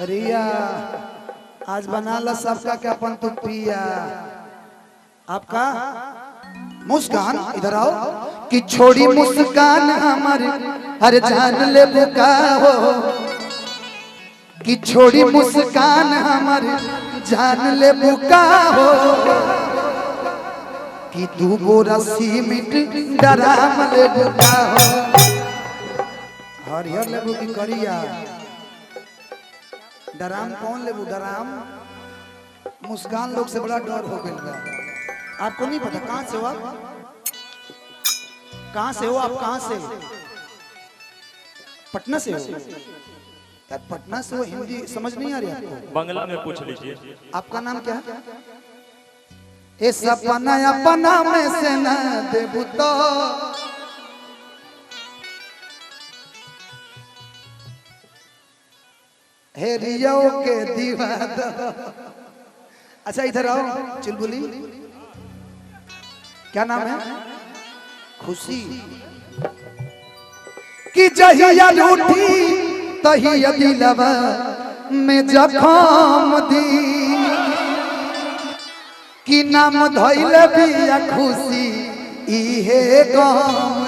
रिया आज बना ला सबका क्या अपन तू पिया। आपका मुस्कान इधर आओ कि छोड़ी मुस्कान हमारे हर जान ले बुका हो कि छोड़ी मुस्कान हमारे जान ले बुका हो कि तू बोरा सीमेंट डराम ले बुका हो। हरियर लेबू की करिया डराम कौन लेबू डराम मुस्कान लोग से बड़ा डर हो गया। आपको नहीं पता कहां से हो आप? कहां से हो आप? कहां से? पटना से हो? यार पटना से हो हिंदी समझ नहीं आ रही आपको? बांग्ला में पूछ लीजिए। आपका नाम क्या है? ए सपना अपना में से न देबू तो हेरियो के दीवा दो। अच्छा इधर आओ चुलबुली क्या नाम है? खुशी कि जहिया रूठी तहिया दिलवा में जखम दी कि नाम धइले बिया खुशी इहे गम